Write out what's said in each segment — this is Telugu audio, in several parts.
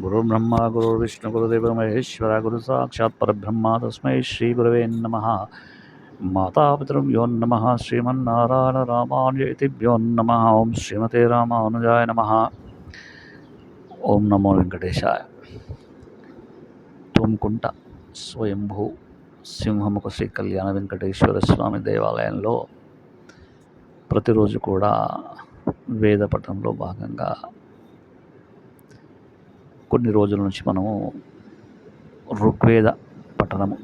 గురుర్బ్రహ్మ గురుర్విష్ణు గురుదేవ మహేశ్వర గురు సాక్షాత్ పరబ్రహ్మ తస్మై శ్రీ గురవే నమః. మాతాపితృభ్యో నమః. శ్రీమన్నారాయణ రామానుజేతిభ్యో నమః. ఓం శ్రీమతే రామానుజాయ నమః. ఓం నమో వెంకటేశాయ. తుమ్కుంట స్వయంభూ సింహముఖ శ్రీ కళ్యాణ వెంకటేశ్వర స్వామి దేవాలయంలో ప్రతిరోజు కూడా వేద పఠనంలో భాగంగా కొన్ని రోజుల నుంచి మనము ఋగ్వేద పఠనము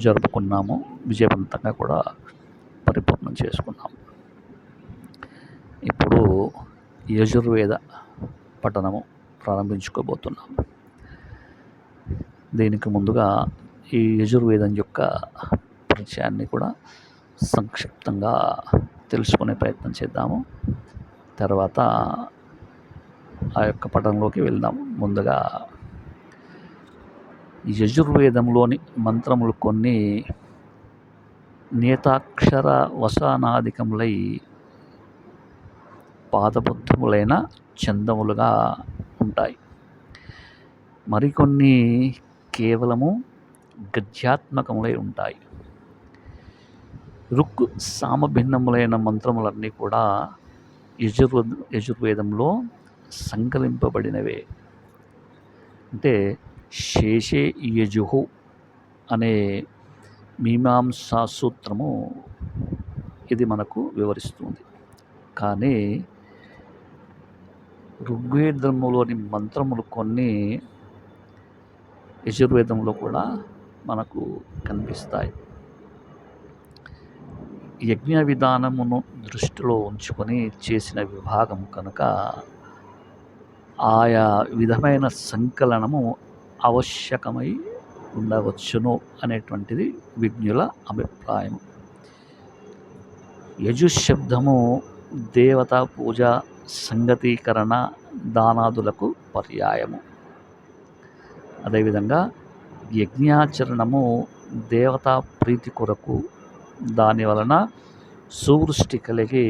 జరుపుకున్నాము. విజయవంతంగా కూడా పరిపూర్ణం చేసుకున్నాము. ఇప్పుడు యజుర్వేద పఠనము ప్రారంభించుకోబోతున్నాము. దీనికి ముందుగా ఈ యజుర్వేదం యొక్క పరిచయాన్ని కూడా సంక్షిప్తంగా తెలుసుకునే ప్రయత్నం చేద్దాము. తర్వాత ఆ యొక్క పఠనంలోకి వెళ్దాం. ముందుగా యజుర్వేదంలోని మంత్రములు కొన్ని నియతాక్షర వసానాధికములై పాదబద్ధములైన చందములుగా ఉంటాయి. మరికొన్ని కేవలము గద్యాత్మకములై ఉంటాయి. రుక్ సామభిన్నములైన మంత్రములన్నీ కూడా యజుర్వేదంలో సంకలింపబడినవే. అంటే శేషే యజుహు అనే మీమాంసా సూత్రము ఇది మనకు వివరిస్తుంది. కానీ ఋగ్వేదంలోని మంత్రములు కొన్ని యజుర్వేదంలో కూడా మనకు కనిపిస్తాయి. యజ్ఞ విధానమును దృష్టిలో ఉంచుకొని చేసిన విభాగం కనుక ఆయా విధమైన సంకలనము ఆవశ్యకమై ఉండవచ్చును అనేటువంటిది విజ్ఞుల అభిప్రాయం. యజుశబ్దము దేవతా పూజ, సంగతీకరణ, దానాదులకు పర్యాయము. అదేవిధంగా యజ్ఞాచరణము దేవతా ప్రీతి కొరకు, దాని వలన సువృష్టి కలిగి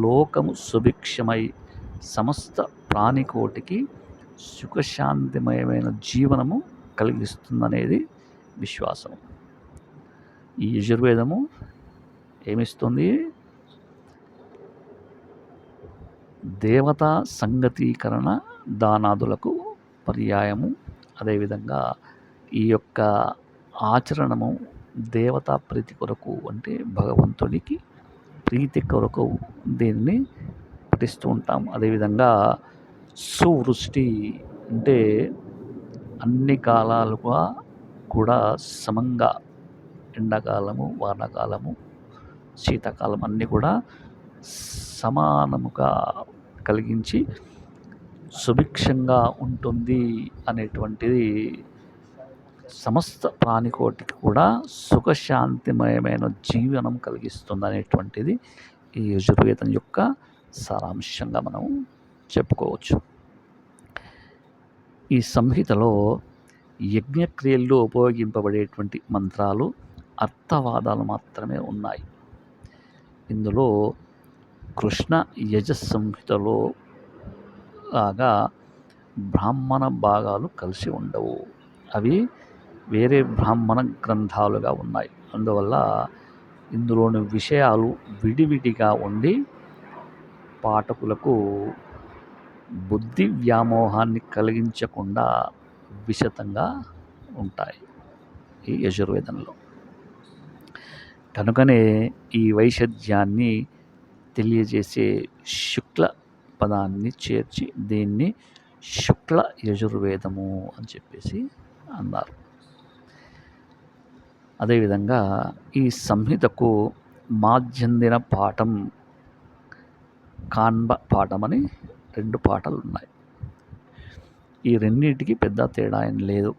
లోకము సుభిక్షమై సమస్త ప్రాణికోటికి సుఖశాంతిమయమైన జీవనము కలిగిస్తుందనేది విశ్వాసం. ఈ యజుర్వేదము ఏమిస్తుంది? దేవతా సంగతీకరణ, దానాదులకు పర్యాయము. అదేవిధంగా ఈ యొక్క ఆచరణము దేవతా ప్రీతి కొరకు, అంటే భగవంతునికి ప్రీతి కొరకు దీన్ని పఠిస్తూ ఉంటాం. అదేవిధంగా సువృష్టి అంటే అన్ని కాలాలుగా కూడా సమంగా, ఎండాకాలము, వానాకాలము, శీతాకాలం అన్నీ కూడా సమానముగా కలిగించి సుభిక్షంగా ఉంటుంది అనేటువంటిది సమస్త ప్రాణికోటికి కూడా సుఖశాంతిమయమైన జీవనం కలిగిస్తుంది అనేటువంటిది ఈ యజుర్వేదం యొక్క సారాంశంగా మనం చెప్పుకోవచ్చు. ఈ సంహితలో యజ్ఞక్రియల్లో ఉపయోగింపబడేటువంటి మంత్రాలు, అర్థవాదాలు మాత్రమే ఉన్నాయి. ఇందులో కృష్ణ యజ సంహితలో లాగా బ్రాహ్మణ భాగాలు కలిసి ఉండవు. అవి వేరే బ్రాహ్మణ గ్రంథాలుగా ఉన్నాయి. అందువల్ల ఇందులోని విషయాలు విడివిడిగా ఉండి పాఠకులకు బుద్ధి వ్యామోహాన్ని కలిగించకుండా విశదంగా ఉంటాయి ఈ యజుర్వేదంలో. కనుకనే ఈ వైషధ్యాన్ని తెలియజేసే శుక్ల పదాన్ని చేర్చి దీన్ని శుక్ల యజుర్వేదము అని చెప్పేసి అన్నారు. అదేవిధంగా ఈ సంహితకు మాధ్యందిన పాఠం, కాన్బ పాఠం అని 2 పాఠాలు ఉన్నాయి. ఈ రెండింటికి పెద్ద తేడా ఏం లేదు.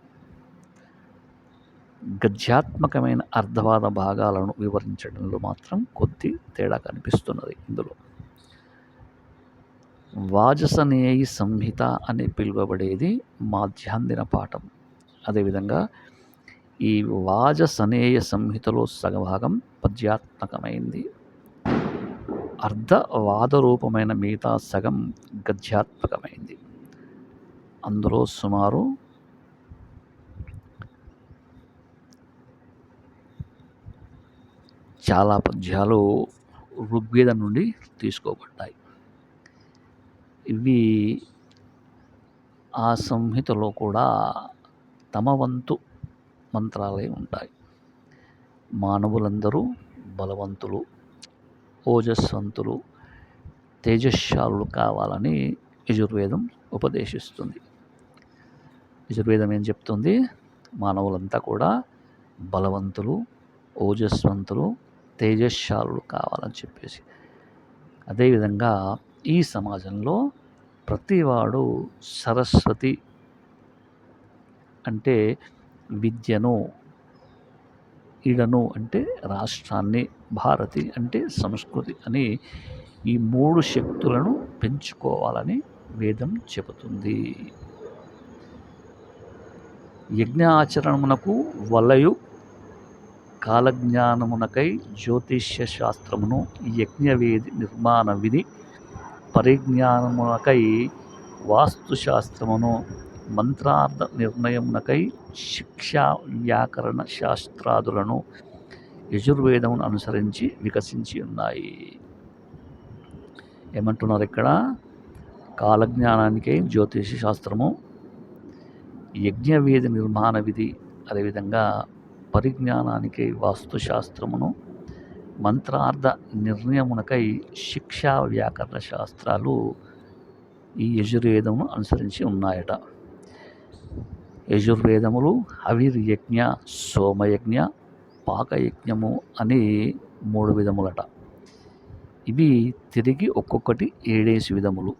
గద్యాత్మకమైన అర్థవాద భాగాలను వివరించడంలో మాత్రం కొద్ది తేడా కనిపిస్తున్నది. ఇందులో వాజసనేయి సంహిత అని పిలువబడేది మాధ్యాందిన పాఠం. అదేవిధంగా ఈ వాజసనేయ సంహితలో సగభాగం పద్యాత్మకమైంది. అర్ధవాద రూపమైన మిగతా సగం గద్యాత్మకమైంది. అందులో సుమారు 'చాలా పద్యాలు ఋగ్వేదం నుండి తీసుకోబడ్డాయి. ఇవి ఆ సంహితలో కూడా తమ వంతు మంత్రాలే ఉంటాయి. మానవులందరూ బలవంతులు, ఓజస్వంతులు, తేజశ్శాలులు కావాలని యజుర్వేదం ఉపదేశిస్తుంది. యజుర్వేదం ఏం చెప్తుంది? మానవులంతా కూడా బలవంతులు, ఓజస్వంతులు, తేజశ్శాలులు కావాలని చెప్పేసి. అదేవిధంగా ఈ సమాజంలో ప్రతివాడు సరస్వతి అంటే విద్యను, ఇడను అంటే రాష్ట్రాన్ని, భారతి అంటే సంస్కృతి అని ఈ 3 శక్తులను పెంచుకోవాలని వేదం చెబుతుంది. యజ్ఞాచరణమునకు వలయు కాలజ్ఞానమునకై జ్యోతిష్య శాస్త్రమును, యజ్ఞవేది నిర్మాణ విధి పరిజ్ఞానమునకై వాస్తుశాస్త్రమును, మంత్రార్థ నిర్ణయమునకై శిక్షా వ్యాకరణ శాస్త్రాదులను యజుర్వేదమును అనుసరించి వికసించి ఉన్నాయి. ఏమంటున్నారు ఇక్కడ? కాలజ్ఞానానికై జ్యోతిష శాస్త్రము, యజ్ఞవేది నిర్మాణ విధి, అదేవిధంగా పరిజ్ఞానానికై వాస్తుశాస్త్రమును, మంత్రార్థ నిర్ణయమునకై శిక్షా వ్యాకరణ శాస్త్రాలు ఈ యజుర్వేదమును అనుసరించి ఉన్నాయట. యజుర్వేదములు హవిర్యజ్ఞ, సోమయజ్ఞ, పాకయజ్ఞము అని 3 విధములట. ఇవి తిరిగి ఒక్కొక్కటి 7 విధములు.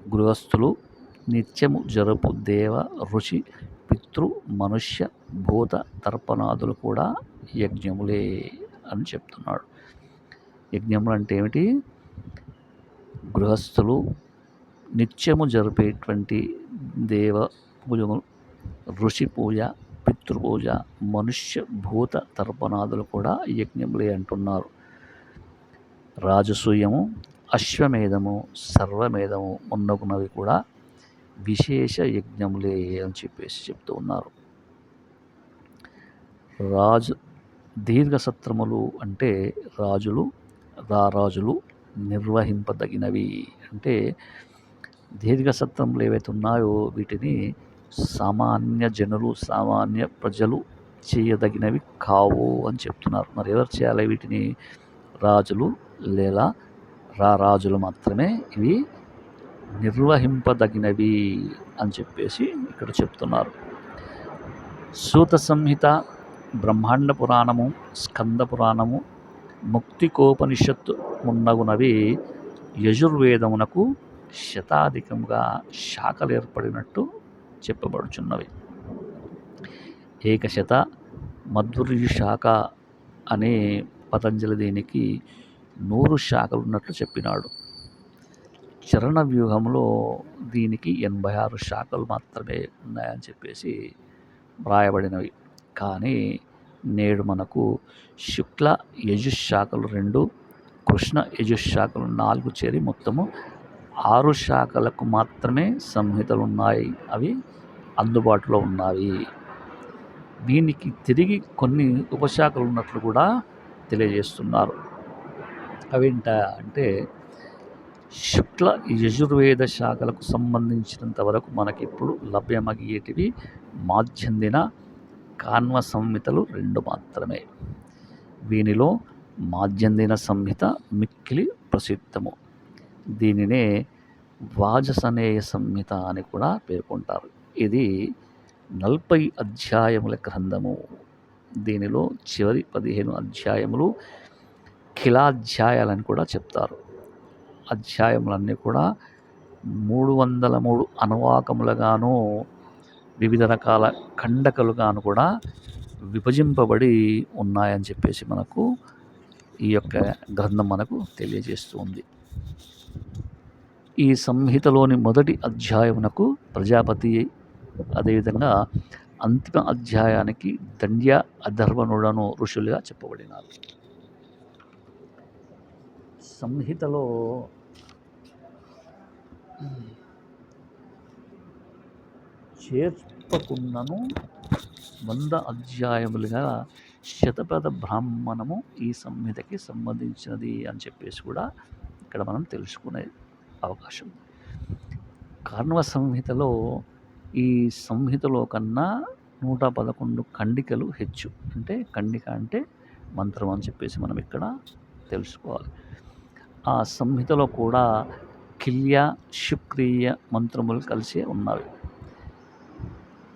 గృహస్థులు నిత్యము జరుపు దేవ, ఋషి, పితృ, మనుష్య, భూత తర్పణాదులు కూడా యజ్ఞములే అని చెప్తున్నాడు. యజ్ఞములు అంటే ఏమిటి? గృహస్థులు నిత్యము జరిపేటువంటి దేవ పూజలు, ఋషి పూజ, పితృపూజ, మనుష్య, భూత తర్పణాదులు కూడా యజ్ఞములే అంటున్నారు. రాజసూయము, అశ్వమేధము, సర్వమేధము మొన్నగునవి కూడా విశేష యజ్ఞములే అని చెప్పేసి చెప్తూ ఉన్నారు. దీర్ఘసత్రములు అంటే రారాజులు నిర్వహింపదగినవి. అంటే దీర్ఘసత్రములు ఏవైతే ఉన్నాయో వీటిని సామాన్య జనులు, సామాన్య ప్రజలు చేయదగినవి కావు అని చెప్తున్నారు. మరి ఎవరు చేయాలి వీటిని? రాజులు లేదా రారాజులు మాత్రమే ఇవి నిర్వహింపదగినవి అని చెప్పేసి ఇక్కడ చెప్తున్నారు. సూత సంహిత, బ్రహ్మాండ పురాణము, స్కంద పురాణము, ముక్తికోపనిషత్తు మున్నగునవి యజుర్వేదమునకు శతాధికముగా శాఖలు ఏర్పడినట్టు చెప్పబడుచున్నవి. ఏకశత మధ్వర్యు శాఖ అనే పతంజలి దీనికి 100 శాఖలు ఉన్నట్లు చెప్పినాడు. చరణ వ్యూహంలో దీనికి 86 శాఖలు మాత్రమే ఉన్నాయని చెప్పేసి వ్రాయబడినవి. కానీ నేడు మనకు శుక్ల యజుశాఖలు 2, కృష్ణ యజుశాఖలు 4 చేరి మొత్తము 6 శాఖలకు మాత్రమే సంహితలు ఉన్నాయి. అవి అందుబాటులో ఉన్నాయి. దీనికి తిరిగి కొన్ని ఉపశాఖలు ఉన్నట్లు కూడా తెలియజేస్తున్నారు. అవేంట అంటే శుక్ల యజుర్వేద శాఖలకు సంబంధించినంత వరకు మనకిప్పుడు లభ్యమయ్యేటివి మాధ్యందిన, కాన్వ సంహితలు 2 మాత్రమే. వీనిలో మాధ్యందిన సంహిత మిక్కిలి ప్రసిద్ధము. దీనినే వాజసనేయ సంహిత అని కూడా పేర్కొంటారు. ఇది 40 అధ్యాయముల గ్రంథము. దీనిలో చివరి 15 అధ్యాయములు ఖిలాధ్యాయాలని కూడా చెప్తారు. అధ్యాయములన్నీ కూడా 303 అనువాకములుగాను, వివిధ రకాల ఖండకలుగాను కూడా విభజింపబడి ఉన్నాయని చెప్పేసి మనకు ఈ యొక్క గ్రంథం మనకు తెలియజేస్తుంది. ఈ సంహితలోని మొదటి అధ్యాయమునకు ప్రజాపతి, అదేవిధంగా అంతిమ అధ్యాయానికి దండ్య, అధర్వణుడను ఋషులుగా చెప్పబడినారు. సంహితలో చేర్పకుండాను 100 అధ్యాయములుగా శతపథ బ్రాహ్మణము ఈ సంహితకి సంబంధించినది అని చెప్పేసి కూడా ఇక్కడ మనం తెలుసుకునే అవకాశం. కార్ణవ సంహితలో ఈ సంహితలో కన్నా 111 ఖండికలు హెచ్చు. అంటే ఖండిక అంటే మంత్రం అని చెప్పేసి మనం ఇక్కడ తెలుసుకోవాలి. ఆ సంహితలో కూడా కిల్య, శుక్రియ మంత్రములు కలిసి ఉన్నవి.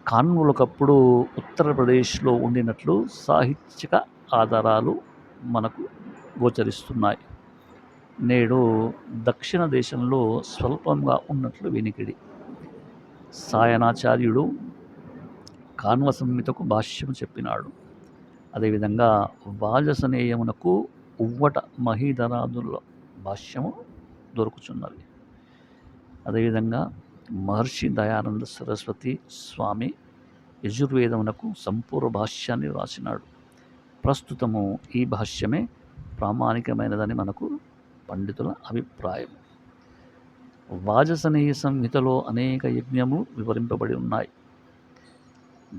కాన్వులకప్పుడు ఉత్తరప్రదేశ్లో ఉండినట్లు సాహిత్యక ఆధారాలు మనకు గోచరిస్తున్నాయి. నేడు దక్షిణ దేశంలో స్వల్పంగా ఉన్నట్లు వినికిడి. సాయనాచార్యుడు కాన్వ సంహితకు భాష్యము చెప్పినాడు. అదేవిధంగా వాజసనేయమునకు ఉవ్వట మహీధరాదుల భాష్యము దొరుకుచున్నది. అదేవిధంగా మహర్షి దయానంద సరస్వతి స్వామి యజుర్వేదమునకు సంపూర్ణ భాష్యాన్ని వ్రాసినాడు. ప్రస్తుతము ఈ భాష్యమే ప్రామాణికమైనదని మనకు పండితుల అభిప్రాయం. వాజసనేయ సంహితలో అనేక యజ్ఞములు వివరింపబడి ఉన్నాయి.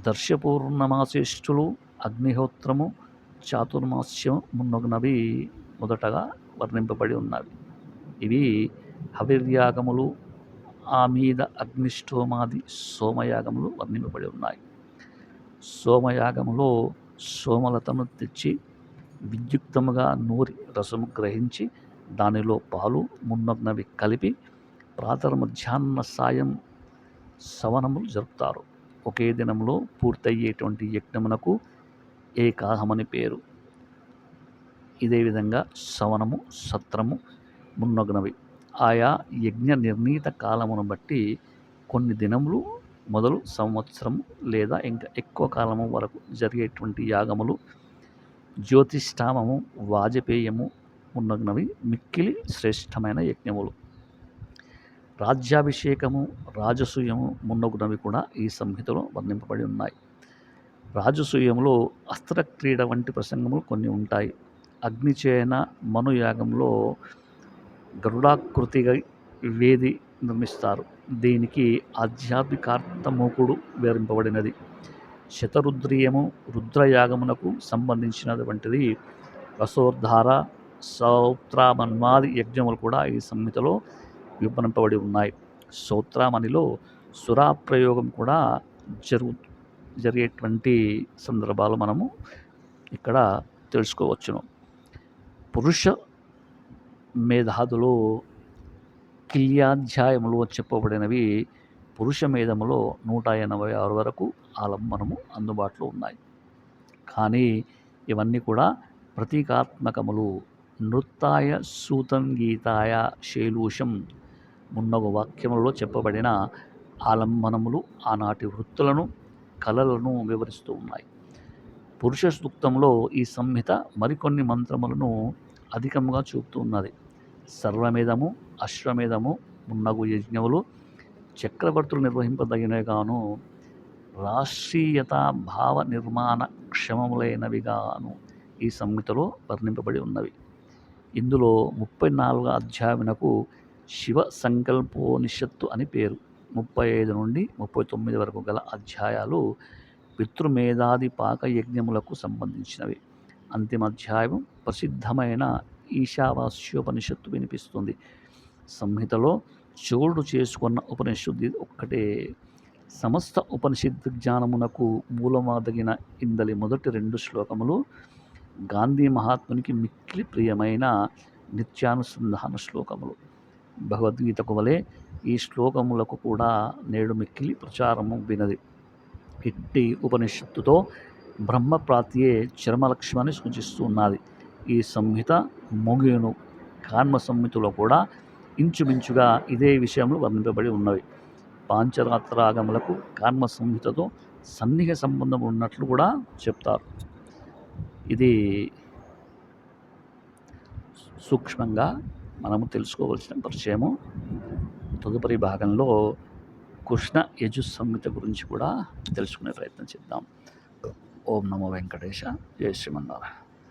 దర్శపూర్ణమాసేష్ఠులు, అగ్నిహోత్రము, చాతుర్మాస్యం మున్నగునవి మొదటగా వర్ణింపబడి ఉన్నవి. ఇవి హవిర్యాగములు, ఆమీద అగ్నిష్టోమాది సోమయాగములు వర్ణింపబడి ఉన్నాయి. సోమయాగములో సోమలతను తెచ్చి విద్యుక్తముగా నూరి రసము గ్రహించి దానిలో పాలు మున్నగునవి కలిపి ప్రాతర్మధ్యాహ్న సాయం సవనములు జరుపుతారు. ఒకే దినంలో పూర్తయ్యేటువంటి యజ్ఞమునకు ఏకాహమని పేరు. ఇదే విధంగా సవనము, సత్రము మున్నగునవి ఆయా యజ్ఞ నిర్ణీత కాలమును బట్టి కొన్ని దినములు మొదలు సంవత్సరం లేదా ఇంకా ఎక్కువ కాలము వరకు జరిగేటువంటి యాగములు, జ్యోతిష్ఠామము, వాజపేయము మున్నగునవి మిక్కిలి శ్రేష్టమైన యజ్ఞములు. రాజ్యాభిషేకము, రాజసూయము మున్నగునవి కూడా ఈ సంహితలో వర్ణింపబడి ఉన్నాయి. రాజసూయంలో అస్త్రక్రీడ వంటి ప్రసంగములు కొన్ని ఉంటాయి. అగ్నిచేన మనుయాగంలో గరుడాకృతిగా వేది నిర్మిస్తారు. దీనికి ఆధ్యాత్మికార్థమూకుడు వివరింపబడినది. శతరుద్రీయము, రుద్రయాగమునకు సంబంధించినటువంటిది. రసోద్ధార, సౌత్రామన్వాది యజ్ఞములు కూడా ఈ సంహితలో వివరింపబడి ఉన్నాయి. సౌత్రామణిలో సురాప్రయోగం కూడా జరిగేటువంటి సందర్భాలు మనము ఇక్కడ తెలుసుకోవచ్చును. పురుష మేధాదులో కిల్యాధ్యాయములో చెప్పబడినవి పురుష మేధములో 186 వరకు ఆలంబనము అందుబాటులో ఉన్నాయి. కానీ ఇవన్నీ కూడా ప్రతీకాత్మకములు. నృత్తాయ సూతం గీతాయ శైలూషం మున్నగు వాక్యములలో చెప్పబడిన ఆలంబనములు ఆనాటి వృత్తులను, కళలను వివరిస్తూ ఉన్నాయి. పురుష సూక్తంలో ఈ సంహిత మరికొన్ని మంత్రములను అధికముగా చూపుతూ ఉన్నది. సర్వమేధము, అశ్వమేధము మున్నగు యజ్ఞములు చక్రవర్తులు నిర్వహింపదగినవిగాను, రాష్ట్రీయత భావ నిర్మాణ క్షమములైనవిగాను ఈ సంహితలో వర్ణింపబడి ఉన్నవి. ఇందులో 34వ అధ్యాయమునకు శివ సంకల్పోనిషత్తు అని పేరు. 35 నుండి 39 వరకు గల అధ్యాయాలు పితృమేధాది పాక యజ్ఞములకు సంబంధించినవి. అంతిమ అధ్యాయం ప్రసిద్ధమైన ఈశావాస్యోపనిషత్తు వినిపిస్తుంది. సంహితలో చోటు చేసుకున్న ఉపనిషత్తు ఒక్కటే. సమస్త ఉపనిషత్తు జ్ఞానమునకు మూలమాదగిన ఇందలి మొదటి 2 శ్లోకములు గాంధీ మహాత్మునికి మిక్కిలి ప్రియమైన నిత్యానుసంధాన శ్లోకములు. భగవద్గీతకు వలె ఈ శ్లోకములకు కూడా నేడు మిక్కిలి ప్రచారము వినది. ఇట్టి ఉపనిషత్తుతో బ్రహ్మప్రాప్తియే చర్మలక్ష్యాన్ని సూచిస్తూ ఉన్నది. ఈ సంహిత ముగియును కాన్వ సంహితలో కూడా ఇంచుమించుగా ఇదే విషయములు వర్ణింపబడి ఉన్నవి. పాంచరాత్రాగములకు కాన్వ సంహితతో సన్నిహిత సంబంధం ఉన్నట్లు కూడా చెప్తారు. ఇది సూక్ష్మంగా మనము తెలుసుకోవలసిన పరిచయము. తదుపరి భాగంలో కృష్ణ యజు సంహిత గురించి కూడా తెలుసుకునే ప్రయత్నం చేద్దాం. ఓం నమో వెంకటేశ. జయ శ్రీమన్నారాయణ.